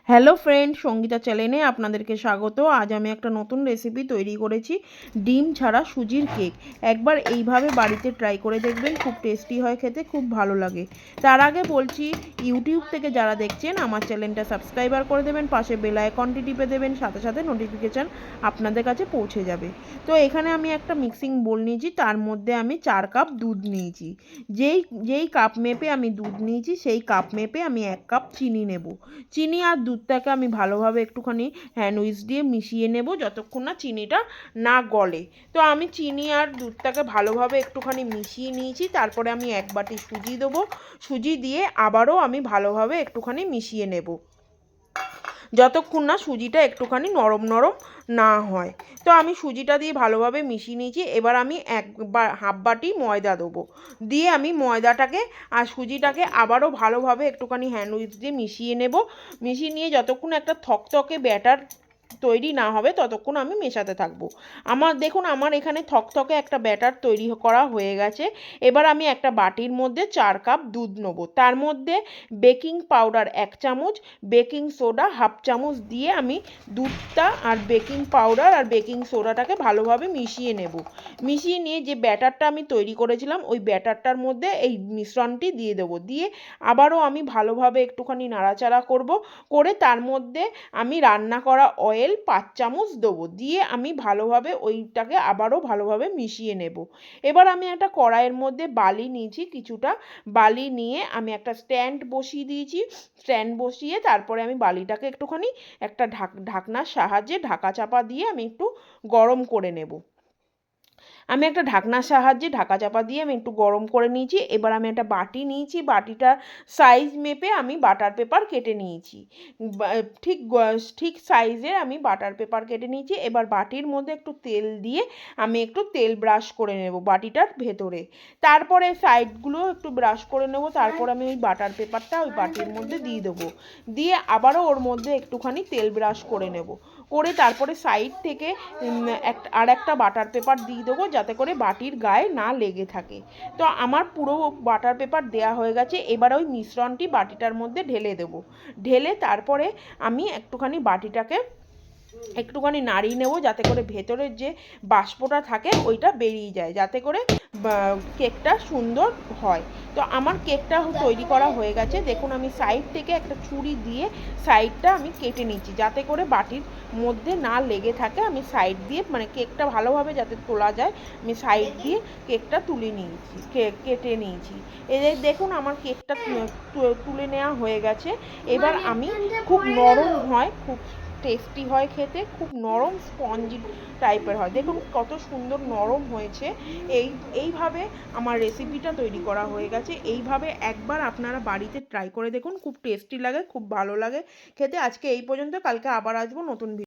Hello friend, Sangeeta চ্যানেলে আপনাদেরকে স্বাগত। আজ আমি একটা নতুন রেসিপি তৈরি করেছি, ডিম ছাড়া সুজির কেক। একবার এইভাবে বাড়িতে ট্রাই করে দেখবেন, খুব টেস্টি হয় খেতে, খুব ভালো লাগে। তার আগে বলছি, ইউটিউব থেকে যারা দেখছেন আমার চ্যানেলটা সাবস্ক্রাইবার করে দেবেন, পাশে বেল আইকনটি টিপে দেবেন, সাথে সাথে নোটিফিকেশান আপনাদের কাছে পৌঁছে যাবে। তো এখানে আমি একটা মিক্সিং বোল নিয়েছি, তার মধ্যে আমি 4 কাপ দুধ নিয়েছি। যেই যেই কাপ মেপে আমি দুধ নিয়েছি সেই কাপ মেপে আমি 1 কাপ চিনি নেব। চিনি আর দুধটাকে আমি ভালোভাবে একটুখানি হ্যান্ড উইক্স দিয়ে মিশিয়ে নেব যতক্ষণ না চিনিটা না গলে। তো আমি চিনি আর দুধটাকে ভালোভাবে একটুখানি মিশিয়ে নিয়েছি। তারপরে আমি 1 বাটি সুজি দেবো। সুজি দিয়ে আবারও আমি ভালোভাবে একটুখানি মিশিয়ে নেব যতক্ষণ না সুজিটা একটুখানি নরম নরম না হয়। তো আমি সুজিটা দিয়ে ভালোভাবে মিশিয়ে নিয়েছি। এবার আমি হাফ বাটি ময়দা দেবো। দিয়ে আমি ময়দাটাকে আর সুজিটাকে আবারও ভালোভাবে একটুখানি হ্যান্ড উইক্স দিয়ে মিশিয়ে নেব। মিশিয়ে নিয়ে যতক্ষণ একটা থকথকে ব্যাটার তৈরি না হবে ততক্ষণ আমি মেশাতে থাকবো। দেখুন আমার এখানে থকথকে একটা ব্যাটার তৈরি করা হয়ে গেছে। এবার আমি একটা বাটির মধ্যে 4 কাপ দুধ নেবো। তার মধ্যে বেকিং পাউডার 1 চামচ, বেকিং সোডা হাফ চামচ দিয়ে আমি দুধটা আর বেকিং পাউডার আর বেকিং সোডাটাকে ভালোভাবে মিশিয়ে নেব। মিশিয়ে নিয়ে যে ব্যাটারটা আমি তৈরি করেছিলাম ওই ব্যাটারটার মধ্যে এই মিশ্রণটি দিয়ে দেবো। দিয়ে আবারও আমি ভালোভাবে একটুখানি নাড়াচাড়া করব। করে তার মধ্যে আমি রান্না করা অয়েল 5 চামচ দেবো। দিয়ে আমি ভালোভাবে ওইটাকে আবারও ভালোভাবে মিশিয়ে নেব। এবার আমি একটা কড়াইয়ের মধ্যে বালি নিয়েছি, কিছুটা বালি নিয়ে আমি একটা স্ট্যান্ড বসিয়ে দিয়েছি। স্ট্যান্ড বসিয়ে তারপরে আমি বালিটাকে একটুখানি একটা ঢাকনার সাহায্যে ঢাকা চাপা দিয়ে আমি একটু গরম করে নেব। আমি একটা ঢাকনার সাহায্যে ঢাকা চাপা দিয়ে আমি একটু গরম করে নিয়েছি। এবার আমি একটা বাটি নিয়েছি, বাটিটার সাইজ মেপে আমি বাটার পেপার কেটে নিয়েছি। ঠিক ঠিক সাইজের আমি বাটার পেপার কেটে নিয়েছি। এবার বাটির মধ্যে একটু তেল দিয়ে আমি একটু তেল ব্রাশ করে নেব বাটিটার ভেতরে। তারপরে সাইডগুলো একটু ব্রাশ করে নেব। তারপর আমি ওই বাটার পেপারটা ওই বাটির মধ্যে দিয়ে দেবো। দিয়ে আবারও ওর মধ্যে একটুখানি তেল ব্রাশ করে নেব। করে তারপরে সাইড থেকে আর একটা বাটার পেপার দিয়ে দেবো যাতে করে বাটির গায়ে না লেগে থাকে। তো আমার পুরো বাটার পেপার দেয়া হয়ে গেছে। এবার ওই মিশ্রণটি বাটিটার মধ্যে ঢেলে দেবো। ঢেলে তারপরে আমি একটুখানি বাটিটাকে একটুখানি নাড়িয়ে নেব যাতে করে ভেতরের যে বাষ্পটা থাকে ওইটা বেরিয়ে যায়, যাতে করে কেকটা সুন্দর হয়। তো আমার কেকটা তৈরি করা হয়ে গেছে। দেখুন আমি সাইড থেকে একটা ছুরি দিয়ে সাইডটা আমি কেটে নিচ্ছি যাতে করে বাটির মধ্যে না লেগে থাকে। আমি সাইড দিয়ে মানে কেকটা ভালোভাবে যাতে তোলা যায় আমি সাইড দিয়ে কেকটা তুলে নিয়েছি, কেটে নিয়েছি। দেখুন আমার কেকটা তুলে নেওয়া হয়ে গেছে। এবার আমি খুব নরম হয়, খুব টেস্টি হয় খেতে, খুব নরম স্পঞ্জি টাইপের হয়। দেখুন কত সুন্দর নরম হয়েছে। এইভাবে আমার রেসিপিটা তৈরি করা হয়ে গেছে। এইভাবে একবার আপনারা বাড়িতে ট্রাই করে দেখুন, খুব টেস্টি লাগে, খুব ভালো লাগে খেতে। আজকে এই পর্যন্ত, কালকে আবার আসবো নতুন ভিডিও।